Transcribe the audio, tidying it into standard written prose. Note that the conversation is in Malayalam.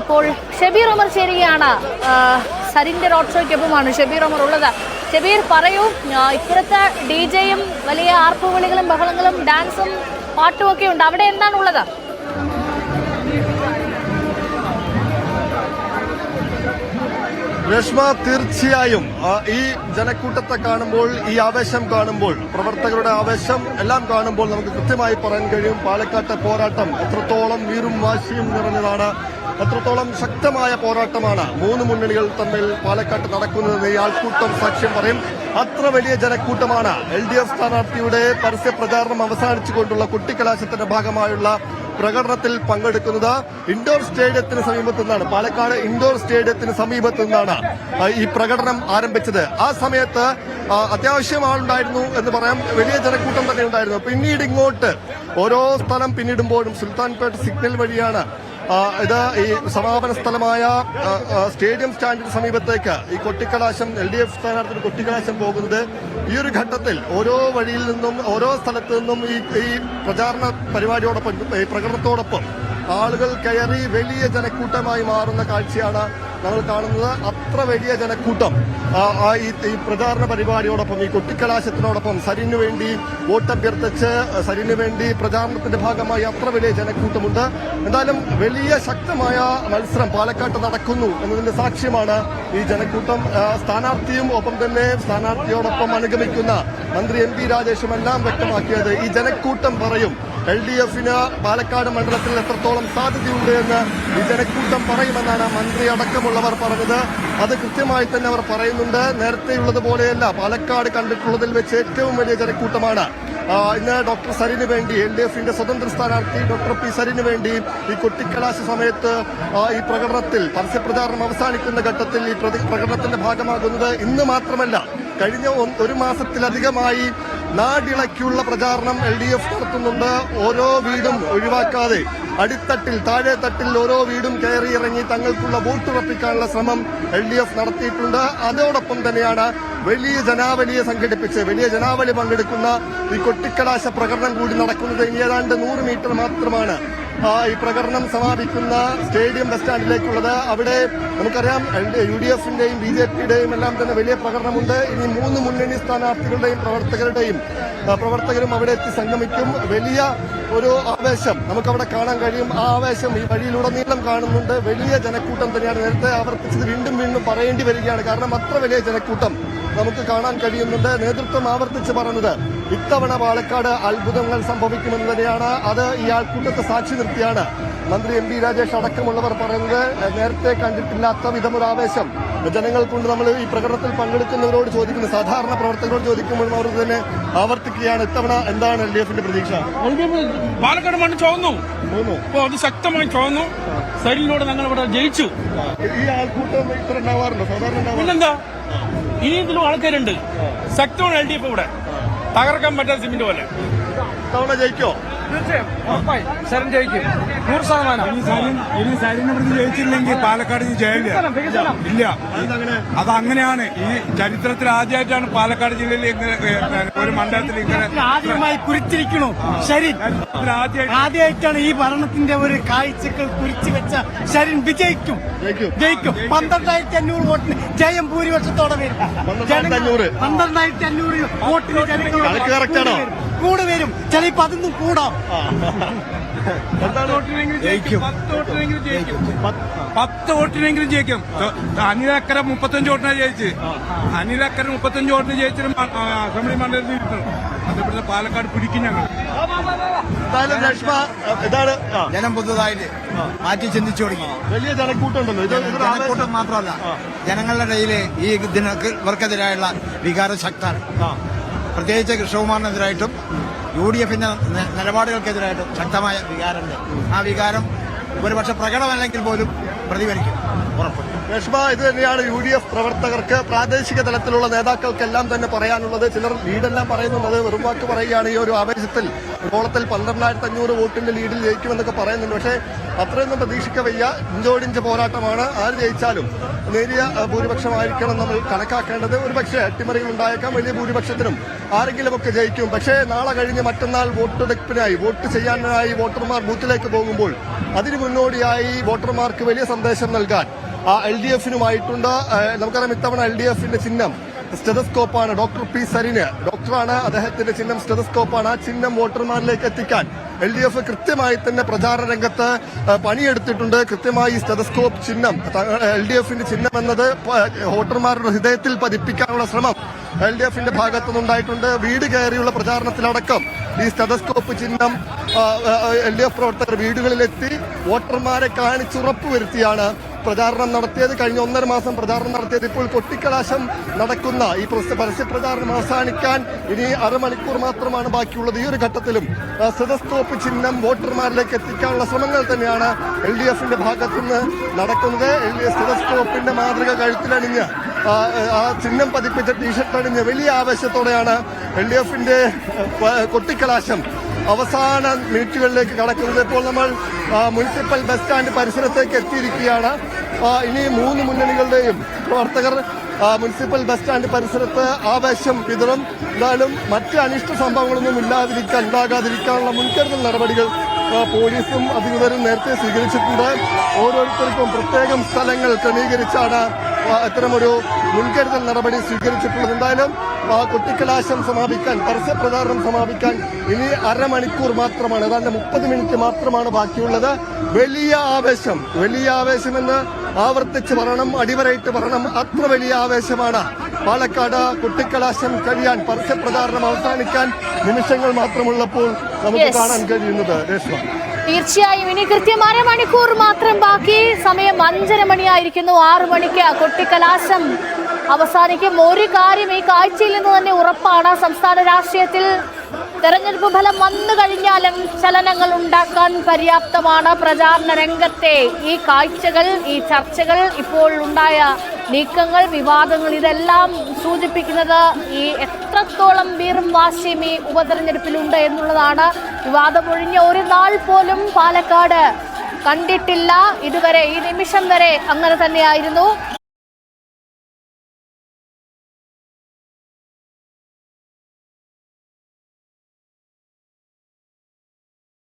ഇപ്പോൾ ഷബീർ ഉമർ ചേരുകയാണ്. സരിന്റെ റോഡ് ഷോയ്ക്കൊപ്പമാണ് ഷബീർ ഉമർ ഉള്ളത്. ഷബീർ പറയൂ, ഇപ്പോഴത്തെ DJയും വലിയ ആർപ്പുവിളികളും ബഹളങ്ങളും ഡാൻസും പാട്ടും ഒക്കെ ഉണ്ട്, അവിടെ എന്താണുള്ളത്? രശ്മ, തീർച്ചയായും ഈ ജനക്കൂട്ടത്തെ കാണുമ്പോൾ, ഈ ആവേശം കാണുമ്പോൾ, പ്രവർത്തകരുടെ ആവേശം എല്ലാം കാണുമ്പോൾ നമുക്ക് കൃത്യമായി പറയാൻ കഴിയും പാലക്കാട്ടെ പോരാട്ടം എത്രത്തോളം വീറും വാശിയും നിറഞ്ഞതാണ്, എത്രത്തോളം ശക്തമായ പോരാട്ടമാണ് മൂന്ന് മുന്നണികൾ തമ്മിൽ പാലക്കാട്ട് നടക്കുന്നതെന്ന് ഈ ആൾക്കൂട്ടം സാക്ഷ്യം പറയും. അത്ര വലിയ ജനക്കൂട്ടമാണ് LDF സ്ഥാനാർത്ഥിയുടെ പരസ്യ പ്രചാരണം അവസാനിച്ചുകൊണ്ടുള്ള കൊട്ടിക്കലാശത്തിന്റെ ഭാഗമായുള്ള പ്രകടനത്തിൽ പങ്കെടുക്കുന്നത്. ഇൻഡോർ സ്റ്റേഡിയത്തിന് സമീപത്തു നിന്നാണ്, പാലക്കാട് ഇൻഡോർ സ്റ്റേഡിയത്തിന് സമീപത്തു നിന്നാണ് ഈ പ്രകടനം ആരംഭിച്ചത്. ആ സമയത്ത് അത്യാവശ്യം ആളുണ്ടായിരുന്നു എന്ന് പറയാം, വലിയ ജനക്കൂട്ടം തന്നെ ഉണ്ടായിരുന്നു. പിന്നീട് ഇങ്ങോട്ട് ഓരോ സ്ഥലം പിന്നിടുമ്പോഴും സുൽത്താൻപേട്ട് സിഗ്നൽ വഴിയാണ് ഇത് ഈ സമാപന സ്ഥലമായ സ്റ്റേഡിയം സ്റ്റാൻഡിന് സമീപത്തേക്ക് ഈ കൊട്ടിക്കലാശം LDF സ്ഥാനാർത്ഥിയുടെ കൊട്ടിക്കലാശം പോകുന്നത്. ഈ ഒരു ഘട്ടത്തിൽ ഓരോ വഴിയിൽ നിന്നും ഓരോ സ്ഥലത്തു നിന്നും ഈ പ്രചാരണ പരിപാടിയോടൊപ്പം ഈ പ്രകടനത്തോടൊപ്പം ആളുകൾ കയറി വലിയ ജനക്കൂട്ടമായി മാറുന്ന കാഴ്ചയാണ് നമ്മൾ കാണുന്നത്. അത്ര വലിയ ജനക്കൂട്ടം ഈ പ്രചാരണ പരിപാടിയോടൊപ്പം, ഈ കൊട്ടിക്കലാശത്തിനോടൊപ്പം സരിനു വേണ്ടി വോട്ടഭ്യർത്ഥിച്ച് സരിനു വേണ്ടി പ്രചാരണത്തിന്റെ ഭാഗമായി അത്ര വലിയ ജനക്കൂട്ടമുണ്ട്. എന്തായാലും വലിയ ശക്തമായ മത്സരം പാലക്കാട്ട് നടക്കുന്നു എന്നതിന്റെ സാക്ഷ്യമാണ് ഈ ജനക്കൂട്ടം. സ്ഥാനാർത്ഥിയും ഒപ്പം തന്നെ സ്ഥാനാർത്ഥിയോടൊപ്പം അനുഗമിക്കുന്ന മന്ത്രി MP രാജേഷും എല്ലാം വ്യക്തമാക്കിയത് ഈ ജനക്കൂട്ടം പറയും LDFന് പാലക്കാട് മണ്ഡലത്തിൽ എത്രത്തോളം സാധ്യതയുണ്ട് എന്ന് ഈ ജനക്കൂട്ടം പറയുമെന്നാണ് മന്ത്രി അടക്കമുള്ളവർ പറഞ്ഞത്. അത് കൃത്യമായി തന്നെ അവർ പറയുന്നുണ്ട്. നേരത്തെയുള്ളതുപോലെയല്ല, പാലക്കാട് കണ്ടിട്ടുള്ളതിൽ വെച്ച് ഏറ്റവും വലിയ ജനക്കൂട്ടമാണ് ഇന്ന് ഡോക്ടർ സരിന് വേണ്ടി, LDFന്റെ സ്വതന്ത്ര സ്ഥാനാർത്ഥി ഡോക്ടർ P സരിന് വേണ്ടി ഈ കൊട്ടിക്കലാശ സമയത്ത് ഈ പ്രകടനത്തിൽ പരസ്യപ്രചാരണം അവസാനിക്കുന്ന ഘട്ടത്തിൽ ഈ പ്രകടനത്തിന്റെ ഭാഗമാകുന്നത്. ഇന്ന് മാത്രമല്ല, കഴിഞ്ഞ ഒരു മാസത്തിലധികമായി നാടിളക്കിയുള്ള പ്രചാരണം LDF നടത്തുന്നുണ്ട്. ഓരോ വീടും ഒഴിവാക്കാതെ അടിത്തട്ടിൽ, താഴെ തട്ടിൽ ഓരോ വീടും കയറിയിറങ്ങി തങ്ങൾക്കുള്ള വോട്ടുറപ്പിക്കാനുള്ള ശ്രമം LDF നടത്തിയിട്ടുണ്ട്. അതോടൊപ്പം തന്നെയാണ് വലിയ ജനാവലിയെ സംഘടിപ്പിച്ച് വലിയ ജനാവലി പങ്കെടുക്കുന്ന ഈ കൊട്ടിക്കലാശ പ്രകടനം കൂടി നടക്കുന്നത്. ഇനി ഏതാണ്ട് 100 മീറ്റർ മാത്രമാണ് ഈ പ്രകടനം സമാപിക്കുന്ന സ്റ്റേഡിയം ബസ് സ്റ്റാൻഡിലേക്കുള്ളത്. അവിടെ നമുക്കറിയാം UDFന്റെയും BJPയുടെയും എല്ലാം തന്നെ വലിയ പ്രകടനമുണ്ട്. ഇനി മൂന്ന് മുന്നണി സ്ഥാനാർത്ഥികളുടെയും പ്രവർത്തകരും അവിടെ എത്തി സംഗമിക്കും. വലിയ ഒരു ആവേശം നമുക്കവിടെ കാണാൻ കഴിയും. ആ ആവേശം ഈ വഴിയിലുടനീളം കാണുന്നുണ്ട്. വലിയ ജനക്കൂട്ടം തന്നെയാണ്. നേരത്തെ ആവർത്തിച്ചത് വീണ്ടും വീണ്ടും പറയേണ്ടി വരികയാണ്, കാരണം അത്ര വലിയ ജനക്കൂട്ടം നമുക്ക് കാണാൻ കഴിയുന്നുണ്ട്. നേതൃത്വം ആവർത്തിച്ച് പറഞ്ഞത് ഇത്തവണ പാലക്കാട് അത്ഭുതങ്ങൾ സംഭവിക്കുമെന്ന് തന്നെയാണ്. അത് ഈ ആൾക്കൂട്ടത്തെ സാക്ഷി നിർത്തിയാണ് മന്ത്രി MP രാജേഷ് അടക്കമുള്ളവർ പറയുന്നത്. നേരത്തെ കണ്ടിട്ടില്ലാത്ത വിധമൊരു ആവേശം ജനങ്ങൾക്കുണ്ട്. നമ്മൾ ഈ പ്രകടനത്തിൽ പങ്കെടുക്കുന്നവരോട് ചോദിക്കുന്നു, സാധാരണ പ്രവർത്തകരോട് ചോദിക്കുമ്പോഴും അവർ തന്നെ ആവർത്തിക്കുകയാണ്. ഇത്തവണ എന്താണ് LDFന്റെ പ്രതീക്ഷ? പാലക്കാട് മണ്ണ് ചോന്നു, അത് ശക്തമായി ചോന്നു. സരിനോട് ഞങ്ങൾ ഇവിടെ ജയിച്ചു. ഈ ആൾക്കൂട്ടം ഇത്ര ഉണ്ടാവാറുണ്ടോ? സാധാരണ പിന്നെന്താ, ഇനിയെങ്കിലും ആൾക്കാരുണ്ട്. ശക്തമാണ് LDF ഇവിടെ, തകർക്കാൻ പറ്റാത്ത സിമെന്റ് പോലെ. തവണ ജയിക്കോ? സരൻ ജയിക്കും 100%. ഇനി സരിനെ പ്രതി ജയിച്ചില്ലെങ്കിൽ പാലക്കാട് ജയിലില്ല. ഇല്ല, അതങ്ങനെയാണ്. ഈ ചരിത്രത്തിൽ ആദ്യമായിട്ടാണ് പാലക്കാട് ജില്ലയിൽ ഒരു മണ്ഡലത്തിൽ ഇങ്ങനെ ആദ്യമായി കുറിച്ചിരിക്കണു. ശരി, ആദ്യമായിട്ടാണ് ഈ ഭരണത്തിന്റെ ഒരു കാഴ്ചകൾ കുറിച്ചു വെച്ച ശരിൻ വിജയിക്കും. 12,500 വോട്ടിന് ജയം ഭൂരിപക്ഷത്തോടെ വരും. 12,500 വോട്ടിന് ജനങ്ങൾ കൂടെ വരും. ചിലപ്പോ അതൊന്നും കൂടാം. 10 വോട്ടിനെങ്കിലും ജയിക്കും. അനിലക്കര 35 വോട്ടിനാണ് ജയിച്ച്. അനിലക്കര 35 വോട്ടിന് ജയിച്ചിട്ടും അസംബ്ലി മണ്ഡലത്തിൽ അതേപോലെ പാലക്കാട് പിടിക്കും ഞങ്ങൾ. ജനം പുതുതായിട്ട് മാറ്റി ചിന്തിച്ചു തുടങ്ങി. വലിയ ജനക്കൂട്ടമുണ്ടല്ലോ. ജനക്കൂട്ടം മാത്രമല്ല, ജനങ്ങളുടെ ഇടയിൽ ഈ ഇവർക്കെതിരായുള്ള വികാരം ശക്തമാണ്. പ്രത്യേകിച്ച് കൃഷ്ണകുമാറിനെതിരായിട്ടും UDFന്റെ നിലപാടുകൾക്കെതിരായിട്ടും ശക്തമായ വികാരമുണ്ട്. ആ വികാരം ഒരുപക്ഷെ പ്രകടമല്ലെങ്കിൽ പോലും പ്രതിഫലിക്കും, ഉറപ്പ്. രശ്മ, ഇത് തന്നെയാണ് UDF പ്രവർത്തകർക്ക്, പ്രാദേശിക തലത്തിലുള്ള നേതാക്കൾക്കെല്ലാം തന്നെ പറയാനുള്ളത്. ചിലർ വീടെല്ലാം പറയുന്നുണ്ട്, വെറും വാക്ക് പറയുകയാണ്. ഈ ഒരു ആവേശത്തിൽ കോളത്തിൽ 12,500 വോട്ടിന്റെ ലീഡിൽ ജയിക്കുമെന്നൊക്കെ പറയുന്നുണ്ട്. പക്ഷേ അത്രയൊന്നും പ്രതീക്ഷിക്കവയ്യ. ഇഞ്ചോടിഞ്ച് പോരാട്ടമാണ്. ആര് ജയിച്ചാലും നേരിയ ഭൂരിപക്ഷമായിരിക്കണം നമ്മൾ കണക്കാക്കേണ്ടത്. ഒരുപക്ഷെ അട്ടിമറികൾ ഉണ്ടായേക്കാം. വലിയ ഭൂരിപക്ഷത്തിനും ആരെങ്കിലുമൊക്കെ ജയിക്കും. പക്ഷേ നാളെ കഴിഞ്ഞ് മറ്റന്നാൾ വോട്ടെടുപ്പിനായി വോട്ട് ചെയ്യാനായി വോട്ടർമാർ ബൂത്തിലേക്ക് പോകുമ്പോൾ അതിനു മുന്നോടിയായി വോട്ടർമാർക്ക് വലിയ സന്ദേശം നൽകാൻ LDF-നുമായിട്ടുണ്ട്. നമുക്കറിയാം ഇത്തവണ LDF-ന്റെ ചിഹ്നം സ്റ്റെതസ്കോപ്പാണ്. ഡോക്ടർ പി സരിന് ഡോക്ടറാണ്, അദ്ദേഹത്തിന്റെ ചിഹ്നം സ്റ്റെതസ്കോപ്പാണ്. ആ ചിഹ്നം വോട്ടർമാരിലേക്ക് എത്തിക്കാൻ LDF കൃത്യമായി തന്നെ പ്രചാരണ രംഗത്ത് പണിയെടുത്തിട്ടുണ്ട്. കൃത്യമായി സ്റ്റെതസ്കോപ്പ് ചിഹ്നം LDF-ന്റെ ചിഹ്നം എന്നത് വോട്ടർമാരുടെ ഹൃദയത്തിൽ പതിപ്പിക്കാനുള്ള ശ്രമം LDF-ന്റെ ഭാഗത്തുനിന്നുണ്ടായിട്ടുണ്ട്. വീട് കയറിയുള്ള പ്രചാരണത്തിലടക്കം ഈ സ്റ്റെതസ്കോപ്പ് ചിഹ്നം LDF പ്രവർത്തകർ വീടുകളിലെത്തി വോട്ടർമാരെ കാണിച്ചുറപ്പുവരുത്തിയാണ് പ്രചാരണം നടത്തിയത്. കഴിഞ്ഞ 1.5 മാസം പ്രചാരണം നടത്തിയത്. ഇപ്പോൾ കൊട്ടിക്കലാശം നടക്കുന്ന ഈ പരസ്യ പ്രചാരണം അവസാനിക്കാൻ ഇനി അരമണിക്കൂർ മാത്രമാണ് ബാക്കിയുള്ളത്. ഈ ഒരു ഘട്ടത്തിലും സ്റ്റെതസ്കോപ്പ് ചിഹ്നം വോട്ടർമാരിലേക്ക് എത്തിക്കാനുള്ള ശ്രമങ്ങൾ തന്നെയാണ് LDF-ന്റെ ഭാഗത്തുനിന്ന് നടക്കുന്നത്. സ്റ്റെതസ്കോപ്പിന്റെ മാതൃക കഴുത്തിലണിഞ്ഞ് ആ ചിഹ്നം പതിപ്പിച്ച ടീഷർട്ട് അണിഞ്ഞ് വലിയ ആവേശത്തോടെയാണ് LDF-ന്റെ കൊട്ടിക്കലാശം അവസാന മിനിറ്റുകളിലേക്ക് കടക്കുന്നത്. ഇപ്പോൾ നമ്മൾ മുനിസിപ്പൽ ബസ് സ്റ്റാൻഡ് പരിസരത്തേക്ക് എത്തിയിരിക്കുകയാണ്. ഇനി 3 മുന്നണികളുടെയും പ്രവർത്തകർ മുനിസിപ്പൽ ബസ് സ്റ്റാൻഡ് പരിസരത്ത് ആവേശം വിതറും. എന്തായാലും മറ്റ് അനിഷ്ട സംഭവങ്ങളൊന്നും ഉണ്ടാകാതിരിക്കാനുള്ള മുൻകരുതൽ നടപടികൾ പോലീസും അധികൃതരും നേരത്തെ സ്വീകരിച്ചിട്ടുണ്ട്. ഓരോരുത്തർക്കും പ്രത്യേകം സ്ഥലങ്ങൾ ക്രമീകരിച്ചാണ് ഇത്തരമൊരു മുൻകരുതൽ നടപടി സ്വീകരിച്ചിട്ടുള്ളത്. എന്തായാലും കൊട്ടിക്കലാശം സമാപിക്കാൻ, പരസ്യപ്രചാരണം സമാപിക്കാൻ ഇനി അരമണിക്കൂർ മാത്രമാണ്, ഏതാണ്ട് 30 മിനിറ്റ് മാത്രമാണ് ബാക്കിയുള്ളത്. വലിയ ആവേശമെന്ന് ആവർത്തിച്ച് പറയണം, അടിവരയിട്ട് പറയണം. അത്ര വലിയ ആവേശമാണ് പാലക്കാട്. കൊട്ടിക്കലാശം കഴിയാൻ, പരസ്യപ്രചാരണം അവസാനിക്കാൻ നിമിഷങ്ങൾ മാത്രമുള്ളപ്പോൾ നമുക്ക് കാണാൻ കഴിയുന്നത്. രേഷ്മ, തീർച്ചയായും ഇനി കൃത്യം അരമണിക്കൂർ മാത്രം ബാക്കി. സമയം 5:30 മണിയായിരിക്കുന്നു. 6 മണിക്ക് കൊട്ടിക്കലാശം അവസാനിക്കും. ഒരു കാര്യം ഈ കാഴ്ചയിൽ നിന്ന് തന്നെ ഉറപ്പാണ്, സംസ്ഥാന രാഷ്ട്രീയത്തിൽ തെരഞ്ഞെടുപ്പ് ഫലം വന്നു കഴിഞ്ഞാലും ചലനങ്ങൾ ഉണ്ടാക്കാൻ പര്യാപ്തമാണ് പ്രചാരണ രംഗത്തെ ഈ കാഴ്ചകൾ, ഈ ചർച്ചകൾ, ഇപ്പോൾ ഉണ്ടായ നീക്കങ്ങൾ, വിവാദങ്ങൾ, ഇതെല്ലാം സൂചിപ്പിക്കുന്നത് ഈ എത്രത്തോളം വീറും വാശിയും ഈ ഉപതെരഞ്ഞെടുപ്പിലുണ്ട് എന്നുള്ളതാണ്. വിവാദമൊഴിഞ്ഞ ഒരു നാൾ പോലും പാലക്കാട് കണ്ടിട്ടില്ല ഇതുവരെ. ഈ നിമിഷം വരെ അങ്ങനെ തന്നെയായിരുന്നു.